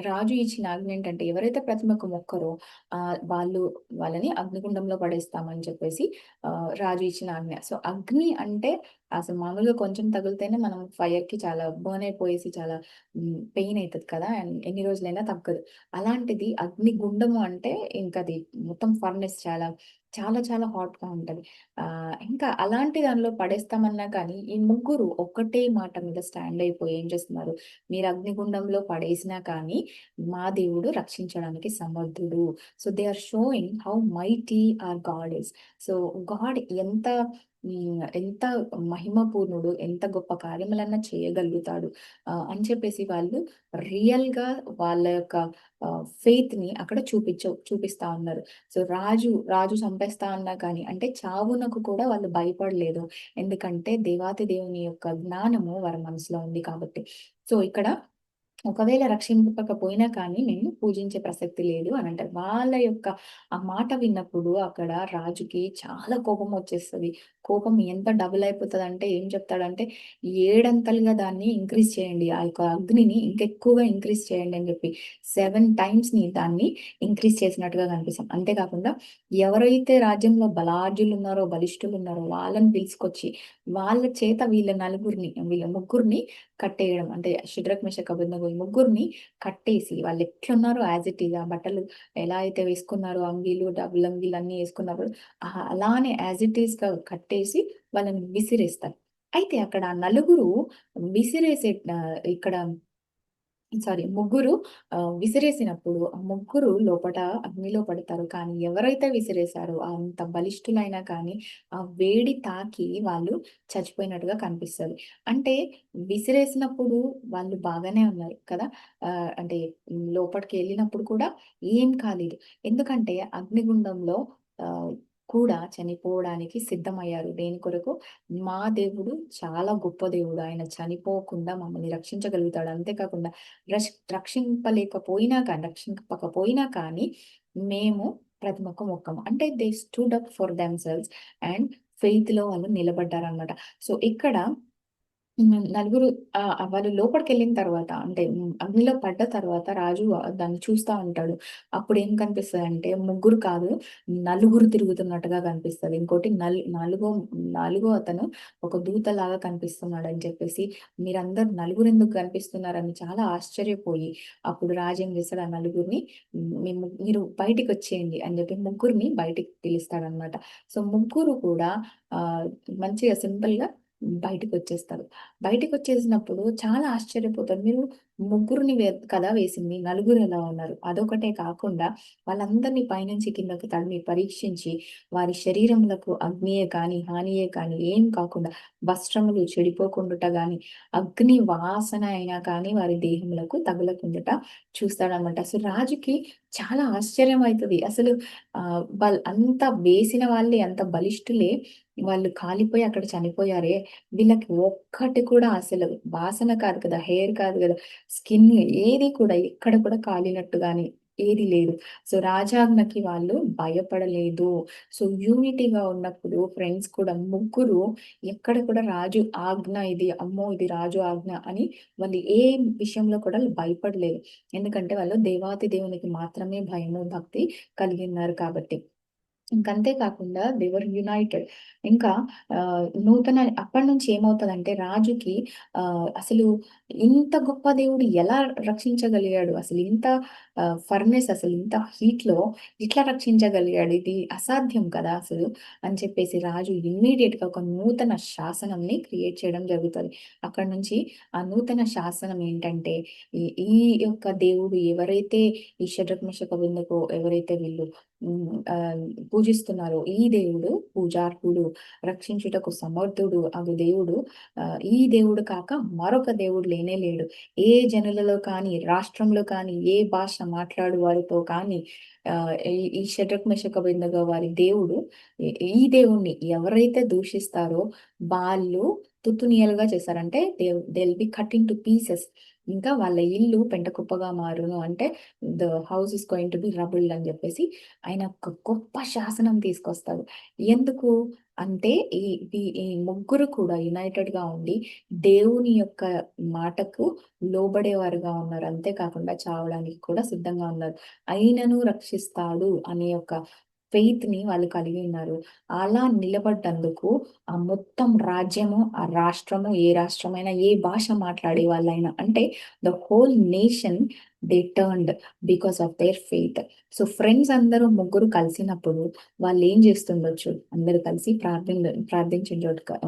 రాజు ఇచ్చిన ఆజ్ఞ ఏంటంటే ఎవరైతే ప్రతిమకు మొక్కరో వాళ్ళని అగ్నిగుండంలో పడేస్తామని చెప్పేసి రాజు ఇచ్చిన ఆజ్ఞ. సో, అగ్ని అంటే అసలు మామూలుగా కొంచెం తగిలితేనే మనం ఫైర్‌కి చాలా బర్న్ అయిపోయేసి చాలా పెయిన్ అయితది కదా! అండ్ ఎన్ని రోజులైనా తగ్గదు. అలాంటిది అగ్నిగుండము అంటే ఇంకది మొత్తం ఫర్నెస్ చాలా చాలా హాట్‌గా ఉంటది. ఇంకా అలాంటి దానిలో పడేస్తామన్నా కానీ, ఈ ముగ్గురు ఒక్కటే మాట మీద స్టాండ్ అయిపోయి ఏం చేస్తున్నారు, మీరు అగ్నిగుండంలో పడేసినా కానీ, మా దేవుడు రక్షించడానికి సమర్థుడు. So, they are showing how mighty our God is. So, God ఎంత మహిమపూర్ణుడు, ఎంత గొప్ప కార్యములన్నా చేయగలుగుతాడు అని చెప్పేసి వాళ్ళు రియల్‌గా వాళ్ళ యొక్క ఫెయిత్‌ని అక్కడ చూపిస్తా ఉన్నారు. సో, రాజు చంపేస్తా అన్నా కానీ అంటే చావునకు కూడా వాళ్ళు భయపడలేదు. ఎందుకంటే దేవాతి దేవుని యొక్క జ్ఞానము వారి మనసులో ఉంది కాబట్టి. సో, ఇక్కడ ఒకవేళ రక్షింపకపోయినా కానీ మేము పూజించే ప్రసక్తి లేదు అనంటారు. వాళ్ళ యొక్క ఆ మాట విన్నప్పుడు అక్కడ రాజుకి చాలా కోపమొచ్చేస్తది. కోపం ఎంత డబుల్ అయిపోతదంటే ఏం చెప్తాడంటే, ఏడంతలుగా దాన్ని ఇంక్రీజ్ చేయండి. ఆ యొక్క అగ్నిని ఇంకెక్కువగా ఇంక్రీజ్ చేయండి అని చెప్పి 7 టైమ్స్‌ని దాన్ని ఇంక్రీజ్ చేసినట్టుగా కనిపిస్తాం. అంతే కాకుండా ఎవరైతే రాజ్యంలో బలాఢ్యులున్నారో, బలిష్ఠులున్నారో వాళ్ళని పిలుచుకొచ్చి వాళ్ళ చేత వీళ్ళ ముగ్గురిని కట్టేయడం. అంటే షిడ్రక్, మెషక్, అబేద్నెగో ఈ ముగ్గురిని కట్టేసి వాళ్ళెట్లున్నారో యాజ్ ఇట్ ఈజ్ ఆ బట్టలు ఎలా అయితే వేసుకున్నారో అంగీలు, డబుల్ అంగీలు అన్నీ ఏసుకున్నప్పుడు అలానే యాజ్ ఇట్ ఈజ్‌గా కట్టేసి వాళ్ళని విసిరేస్తారు. అయితే అక్కడ ఆ నలుగురు ఇక్కడ ముగ్గురు విసిరేసినప్పుడు ఆ ముగ్గురు లోపట అగ్నిలో పడతారు. కానీ ఎవరైతే విసిరేసారో అంత బలిష్ఠులైనా కానీ ఆ వేడి తాకి వాళ్ళు చచ్చిపోయినట్టుగా కనిపిస్తది. అంటే విసిరేసినప్పుడు వాళ్ళు బాగానే ఉన్నారు కదా! అంటే లోపటికి ఎళ్ళినప్పుడు కూడా ఏం కాలేదు. ఎందుకంటే అగ్నిగుండంలో ఆహ్, కూడా చనిపోవడానికి సిద్ధమయ్యారు. దేని కొరకు? మా దేవుడు చాలా గొప్ప దేవుడు. ఆయన చనిపోకుండా మమ్మల్ని రక్షించగలుగుతాడు. అంతేకాకుండా రక్షింపకపోయినా కానీ మేము ప్రతిమకు మొక్కము. అంటే they stood up for themselves and ఫెయిత్‌లో వాళ్ళు నిలబడ్డారనమాట. సో, ఇక్కడ నలుగురు వాళ్ళు లోపలికెళ్ళిన తర్వాత అంటే అగ్నిలో పడ్డ తర్వాత రాజు దాన్ని చూస్తా ఉంటాడు. అప్పుడేం కనిపిస్తదంటే ముగ్గురు కాదు, నలుగురు తిరుగుతున్నట్టుగా కనిపిస్తది. ఇంకోటి నాలుగో అతను ఒక దూతలాగా కనిపిస్తున్నాడని చెప్పేసి, మీరందరూ నలుగురెందుకు కనిపిస్తున్నారని చాలా ఆశ్చర్యపోయి, అప్పుడు రాజు ఏం చేస్తాడు, ఆ నలుగురిని మీరు బయటికొచ్చేయండి అని చెప్పి ముగ్గురిని బయటికి పిలుస్తాడనమాట. సో, ముగ్గురు కూడా మంచిగా సింపుల్‌గా బయటికొచ్చేస్తారు. బయటికొచ్చేసినప్పుడు చాలా ఆశ్చర్యపోతారు. మీరు ముగ్గురిని కదా వేసింది. నలుగురు ఎలా ఉన్నారు? అదొకటే కాకుండా వాళ్ళందరిని పైనుంచి కిందకి తరిమి పరీక్షించి వారి శరీరములకు అగ్నియే కానీ, హానియే కానీ ఏం కాకుండా వస్త్రములు చెడిపోకుండుట గాని, అగ్ని వాసన అయినా కానీ వారి దేహములకు తగలకుండుట చూస్తాడనమాట. సో, రాజుకి చాలా ఆశ్చర్యం అయితది. అసలు అంత వేసిన వాళ్ళే అంత బలిష్ఠులే వాళ్ళు కాలిపోయి అక్కడ చనిపోయారే! వీళ్ళకి ఒక్కటి కూడా అసలు వాసన కాదు కదా! హెయిర్ కాదు గదా! స్కిన్ ఏది కూడా ఎక్కడ కూడా కాలినట్టు గాని ఏది లేదు. సో, రాజాజ్ఞకి వాళ్ళు భయపడలేదు. సో, యూనిటీగా ఉన్నప్పుడు ఫ్రెండ్స్ కూడా ముగ్గురు ఎక్కడ కూడా రాజు ఆజ్ఞ ఇది, అమ్మో! ఇది రాజు ఆజ్ఞ అని వాళ్ళు ఏ విషయంలో కూడా భయపడలేదు. ఎందుకంటే వాళ్ళు దేవాతి దేవునికి మాత్రమే భయము, భక్తి కలిగి ఉన్నారు కాబట్టి. ఇంకంతే కాకుండా దే వర్ యునైటెడ్. ఇంకా అప్పటినుంచి ఏమవుతదంటే రాజుకి అసలు ఇంత గొప్ప దేవుడు ఎలా రక్షించగలిగాడు? అసలు ఇంత ఫర్నెస్ అసలు ఇంత హీట్‌లో ఇట్లా రక్షించగలిగాడు? ఇది అసాధ్యం కదా అసలు అని చెప్పేసి రాజు ఇమ్మీడియేట్‌గా ఒక నూతన శాసనంని క్రియేట్ చేయడం జరుగుతది. అక్కడి నుంచి ఆ నూతన శాసనం ఏంటంటే ఈ ఈ యొక్క దేవుడు ఎవరైతే ఈ షడ్రక్, మెషక్, అబేద్నెగో ఎవరైతే వీళ్ళు పూజిస్తున్నారో ఈ దేవుడు పూజార్హుడు, రక్షించుటకు సమర్థుడు అగు దేవుడు, ఈ దేవుడు కాక మరొక దేవుడు లేనే లేడు. ఏ జనులలో కానీ, రాష్ట్రంలో కానీ, ఏ భాష మాట్లాడు వారితో కానీ ఈ షడ్రక్, మెషక్, అబేద్నెగో వారి దేవుడు ఈ దేవుడిని ఎవరైతే దూషిస్తారో వాళ్ళు తుత్తునియలుగా చేస్తారు. అంటే they will be cut into pieces. ఇంకా వాళ్ళ ఇల్లు పెంటకుప్పగా మారును. అంటే the house is going to be rubbled అని చెప్పేసి ఆయన ఒక గొప్ప శాసనం తీసుకొస్తాడు. ఎందుకు అంటే ఈ ముగ్గురు కూడా యునైటెడ్‌గా ఉండి దేవుని యొక్క మాటకు లోబడేవారుగా ఉన్నారు. అంతే కాకుండా చావడానికి కూడా సిద్ధంగా ఉన్నారు. అయినను రక్షిస్తాడు అనే ఒక ఫెయిత్‌ని వాళ్ళు కలిగి ఉన్నారు. అలా నిలబడ్డందుకు ఆ మొత్తం రాజ్యము, ఆ రాష్ట్రము, ఏ రాష్ట్రమైనా, ఏ భాష మాట్లాడే వాళ్ళైనా అంటే the whole nation they turned because of their faith. So, friends అందరూ ముగ్గురు కలిసినప్పుడు వాళ్ళేం జేస్తుండొచ్చు? అందరూ కలిసి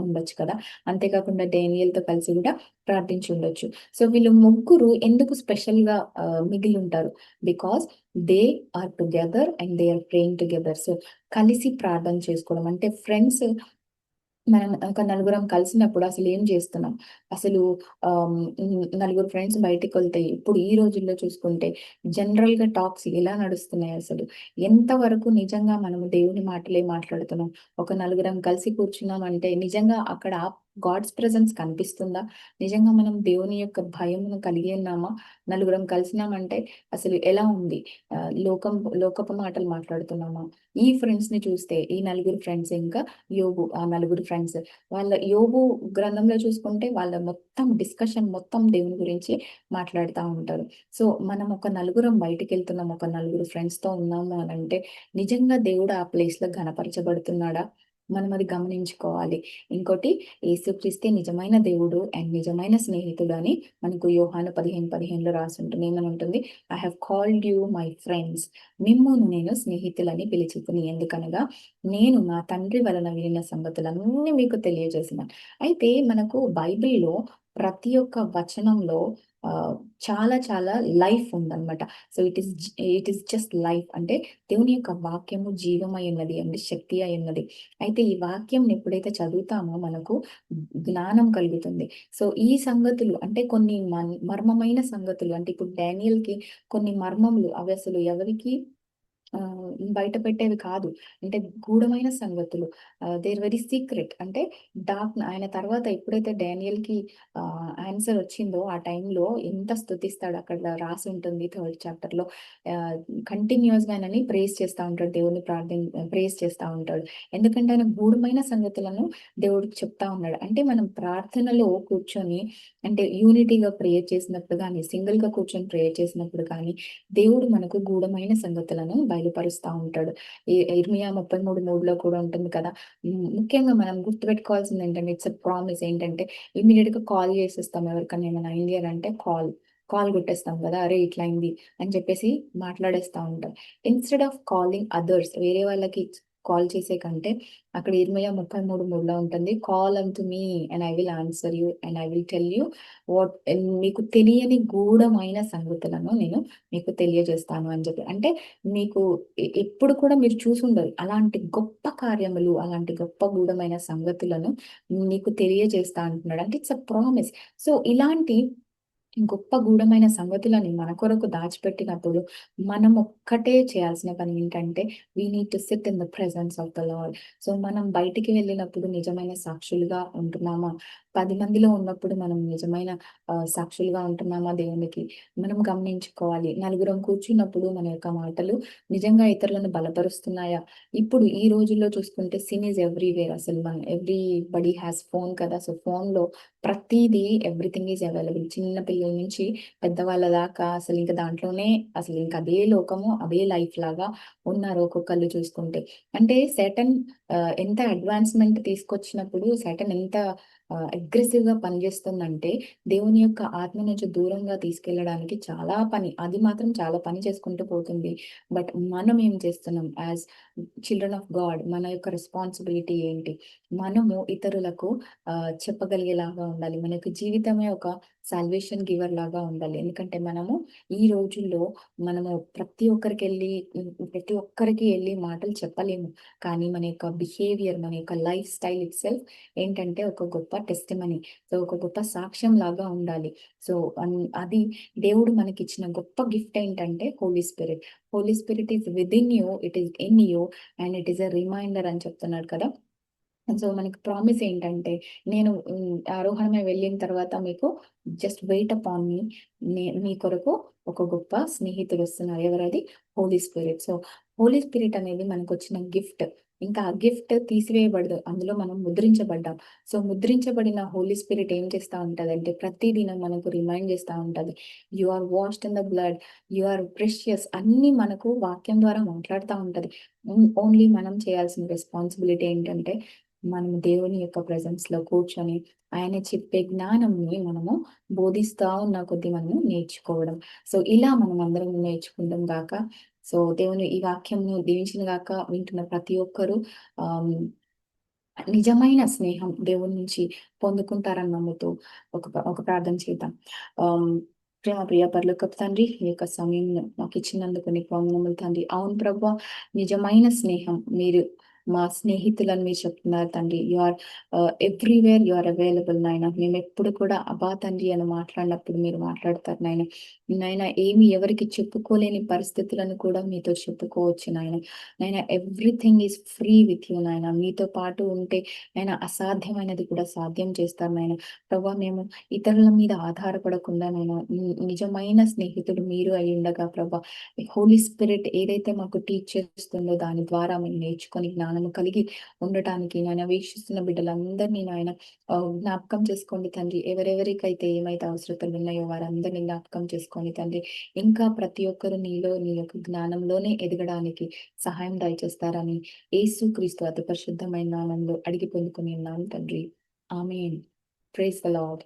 ఉండొచ్చు కదా! అంతేకాకుండా డేనియల్‌తో కలిసి గూడా ప్రార్థించి ఉండొచ్చు. సో, వీళ్ళు ముగ్గురు ఎందుకు స్పెషల్‌గా మిగిలుంటారు? Because they are together and they are praying together. So, కలిసి ప్రార్థన చేసుకోవడం. అంటే ఫ్రెండ్స్ మనం ఒక నలుగురం కలిసినప్పుడు అసలేం జేస్తున్నాం? అసలు నలుగురు ఫ్రెండ్స్ బయటికెళ్తే ఇప్పుడు ఈ రోజుల్లో చూసుకుంటే జనరల్‌గా టాక్స్ ఎలా నడుస్తున్నాయి అసలు? ఎంతవరకు నిజంగా మనము దేవుని మాటలే మాట్లాడుతున్నాం? ఒక నలుగురం కలిసి కూర్చున్నామంటే నిజంగా అక్కడ గాడ్స్ ప్రెజెన్స్ కనిపిస్తుందా? నిజంగా మనం దేవుని యొక్క భయమును కలిగి ఉన్నామా? నలుగురం కలిసినామంటే అసలు ఎలా ఉంది? లోకపు మాటలు మాట్లాడుతున్నామా? ఈ ఫ్రెండ్స్‌ని చూస్తే ఈ నలుగురు ఫ్రెండ్స్ ఇంకా యోబు ఆ నలుగురు ఫ్రెండ్స్. వాళ్ళ యోబు గ్రంథంలో చూసుకుంటే వాళ్ళ మొత్తం డిస్కషన్ మొత్తం దేవుని గురించి మాట్లాడుతా ఉంటారు. సో, మనం ఒక నలుగురం బయటికెళ్తున్నాం, ఒక నలుగురు ఫ్రెండ్స్‌తో ఉన్నాము అనంటే నిజంగా దేవుడు ఆ ప్లేస్‌లో ఘనపరచబడుతున్నాడా? మనం అది గమనించుకోవాలి. ఇంకోటి యేసుక్రీస్తే నిజమైన దేవుడు అండ్ నిజమైన స్నేహితుడు అని మనకు యోహాను 15:15లో రాసుంటుంది. ఏమని I have called you my friends, మిమ్మును నేను స్నేహితులని పిలిచితిని. ఎందుకనగా నేను నా తండ్రి వలన వినిన సంగతులన్నీ మీకు తెలియజేసినాను. అయితే మనకు బైబిల్‌లో ప్రతి ఒక్క వచనంలో ఆహ్, చాలా చాలా లైఫ్ ఉందన్నమాట. So, it is just life. అంటే దేవుని యొక్క వాక్యము జీవమై ఉన్నది అండి, శక్తి అయి ఉన్నది. అయితే ఈ వాక్యంని ఎప్పుడైతే చదువుతామో మనకు జ్ఞానం కలుగుతుంది. సో, ఈ సంగతులు అంటే కొన్ని మర్మమైన సంగతులు అంటే ఇప్పుడు డానియేల్‌కి కొన్ని మర్మములు అవి అసలు ఎవరికీ బయట పెట్టేవి కాదు. అంటే గూఢమైన సంగతులు. They are very secret. అంటే ఆయన తర్వాత ఎప్పుడైతే డానియేల్‌కి ఆన్సర్ వచ్చిందో ఆ టైంలో ఎంత స్తుతిస్తాడు, అక్కడ రాసి ఉంటుంది థర్డ్ చాప్టర్‌లో. ఆహ్, కంటిన్యూయస్‌గా ఆయనని ప్రైజ్ చేస్తా ఉంటాడు. దేవుడిని ప్రైజ్ చేస్తా ఉంటాడు. ఎందుకంటే ఆయన గూఢమైన సంగతులను దేవుడికి చెప్తా ఉన్నాడు. అంటే మనం ప్రార్థనలో కూర్చొని, అంటే యూనిటీగా ప్రేయర్ చేసినప్పుడు గానీ, సింగిల్‌గా కూర్చొని ప్రేయర్ చేసినప్పుడు కానీ, దేవుడు మనకు గూఢమైన సంగతులను బయలుపరుస్తా ఉంటాడు. ఇర్మియా 33:3లో కూడా ఉంటుంది కదా! ముఖ్యంగా మనం గుర్తుపెట్టుకోవాల్సింది ఏంటంటే, ఇట్స్ ఎ ప్రామిస్ ఏంటంటే, ఇమ్మీడియేట్‌గా కాల్ చేసేస్తాం ఎవరికన్నా ఏమైనా అయింది అని అంటే కాల్ కొట్టేస్తాం కదా! అరే! ఇట్లా అయింది అని చెప్పేసి మాట్లాడేస్తా ఉంటాం. ఇన్‌స్టెడ్ ఆఫ్ కాలింగ్ అదర్స్, వేరే వాళ్ళకి కాల్ చేసే కంటే, అక్కడ ఇర్మియా 33:3లో ఉంటుంది. Call unto me and I will answer you and I will tell you what, మీకు తెలియని గూఢమైన సంగతులను నేను మీకు తెలియజేస్తాను అని చెప్పి. అంటే మీకు ఎప్పుడు కూడా మీరు చూసుండరు. అలాంటి గొప్ప కార్యములు, అలాంటి గొప్ప గూఢమైన సంగతులను నీకు తెలియజేస్తా అంటున్నాడు. అంటే ఇట్స్ ఎ ప్రామిస్. సో, ఇలాంటి గొప్ప గూఢమైన సంగతులని మన కొరకు దాచిపెట్టినప్పుడు, మనం ఒక్కటే చేయాల్సిన పని ఏంటంటే, we need to sit in the presence of the Lord. So, మనం బయటికి వెళ్ళినప్పుడు నిజమైన సాక్షులుగా ఉంటున్నామా? 10 మందిలో ఉన్నప్పుడు మనం నిజమైన సాక్షులుగా ఉంటున్నామా దేవునికి? మనం గమనించుకోవాలి. నలుగురం కూర్చున్నప్పుడు మన యొక్క మాటలు నిజంగా ఇతరులను బలపరుస్తున్నాయా? ఇప్పుడు ఈ రోజుల్లో చూసుకుంటే సిన్ ఈజ్ ఎవ్రీవేర్. అసలు ఎవ్రీబడీ హాస్ ఫోన్ కదా! సో, ఫోన్‌లో ప్రతీదీ ఎవ్రీథింగ్ ఈజ్ అవైలబుల్. చిన్న పిల్లల నుంచి పెద్దవాళ్ళ దాకా అసలింక దాంట్లోనే, అసలింక అదే లోకము, అదే లైఫ్ లాగా ఉన్నారు ఒక్కొక్కళ్ళు చూసుకుంటే. అంటే సాటన్ ఎంత అడ్వాన్స్‌మెంట్ తీసుకొచ్చినప్పుడు, సాటన్ ఎంత అగ్రెసివ్‌గా పనిచేస్తుందంటే, దేవుని యొక్క ఆత్మ నుంచి దూరంగా తీసుకెళ్ళడానికి చాలా పని, అది మాత్రం చాలా పని చేసుకుంటూ పోతుంది. బట్ మనం ఏం చేస్తున్నాం యాస్ చిల్డ్రన్ ఆఫ్ గాడ్, మన యొక్క రెస్పాన్సిబిలిటీ ఏంటి? మనము ఇతరులకు చెప్పగలిగేలాగా ఉండాలి. మన యొక్క జీవితమే ఒక సాల్వేషన్ గివర్ లాగా ఉండాలి. ఎందుకంటే మనము ఈ రోజుల్లో మనము ప్రతి ఒక్కరికి ఎళ్లి మాటలు చెప్పలేము. కానీ మన యొక్క బిహేవియర్, మన యొక్క లైఫ్ స్టైల్ ఇట్‌సెల్ఫ్ ఏంటంటే ఒక గొప్ప టెస్టిమనీ. సో, ఒక గొప్ప సాక్ష్యం లాగా ఉండాలి. సో, అది దేవుడు మనకిచ్చిన గొప్ప గిఫ్ట్ ఏంటంటే Holy Spirit. Holy Spirit is within you, it is in you and it is a reminder అని చెప్తున్నాడు కదా! సో, మనకి ప్రామిస్ ఏంటంటే, నేను ఆరోహణమై వెళ్ళిన తర్వాత మీకు జస్ట్ వెయిట్ అపాన్ మీ. మీ కొరకు ఒక గొప్ప స్నేహితుడొస్తున్నారు. ఎవరది? Holy Spirit. So, Holy Spirit అనేది మనకొచ్చిన గిఫ్ట్. ఇంకా ఆ గిఫ్ట్ తీసివేయబడదు. అందులో మనం ముద్రించబడ్డాం. సో, ముద్రించబడిన హోలీ స్పిరిట్ ఏం చేస్తా ఉంటదంటే, ప్రతి దినం మనకు రిమైండ్ చేస్తా ఉంటది. You are washed in the blood, you are precious అన్నీ మనకు వాక్యం ద్వారా మాట్లాడుతా ఉంటది. ఓన్లీ మనం చేయాల్సిన రెస్పాన్సిబిలిటీ ఏంటంటే, మనం దేవుని యొక్క ప్రెజెన్స్‌లో కూర్చొని, ఆయన చెప్పే జ్ఞానంని మనము బోధిస్తా ఉన్న కొద్దీ మనము నేర్చుకోవడం. సో, ఇలా మనమందరం నేర్చుకుందాం గాక. సో, దేవుని ఈ వాక్యంను దీవించిన గాక. వింటున్న ప్రతి ఒక్కరూ ఆహ్, నిజమైన స్నేహం దేవుని నుంచి పొందుకుంటారని నమ్ముతూ ఒక ప్రార్థన చేద్దాం. ఆహ్, ప్రియ పరలోకపు తండ్రి, ఈ యొక్క సమయం మాకిచ్చినందుకు నీకు వందనములు తండ్రి. అవును ప్రభువా, నిజమైన స్నేహం మీరు మా స్నేహితులని మీరు చెప్తున్నారు తండ్రి. ఎవ్రీవేర్ యూ ఆర్ అవైలబుల్ నాయన. మేమెప్పుడు కూడా అబ్బా తండ్రి అని మాట్లాడినప్పుడు మీరు మాట్లాడతారు నాయన. నాయన ఏమి ఎవరికీ చెప్పుకోలేని పరిస్థితులను కూడా మీతో చెప్పుకోవచ్చు నాయన. నాయన everything is free with you నాయన. మీతో పాటు ఉంటే నాయన అసాధ్యమైనది కూడా సాధ్యం చేస్తారు నాయన. ప్రభా, మేము ఇతరుల మీద ఆధారపడకుండా నాయన, నిజమైన స్నేహితుడు మీరు అయ్యుండగా ప్రభా, హోలీ స్పిరిట్ ఏదైతే మాకు టీచ్ చేస్తుందో దాని ద్వారా మేము నేర్చుకొని జ్ఞానము కలిగి ఉండటానికి నాయన, వీక్షిస్తున్న బిడ్డలందరినీ నాయన జ్ఞాపకం చేసుకోండి తండ్రి. ఎవరెవరికైతే ఏమైతే అవసరతలు ఉన్నాయో వారందరినీ జ్ఞాపకం చేసుకోండి తండ్రి. ఇంకా ప్రతి ఒక్కరు నీలో, నీ యొక్క జ్ఞానంలోనే ఎదగడానికి సహాయం దయచేస్తారని యేసుక్రీస్తు అతి పరిశుద్ధమైన నామములో అడిగి పొందుకొని ఉన్నాను తండ్రి. ఆమేన్. Praise the lord.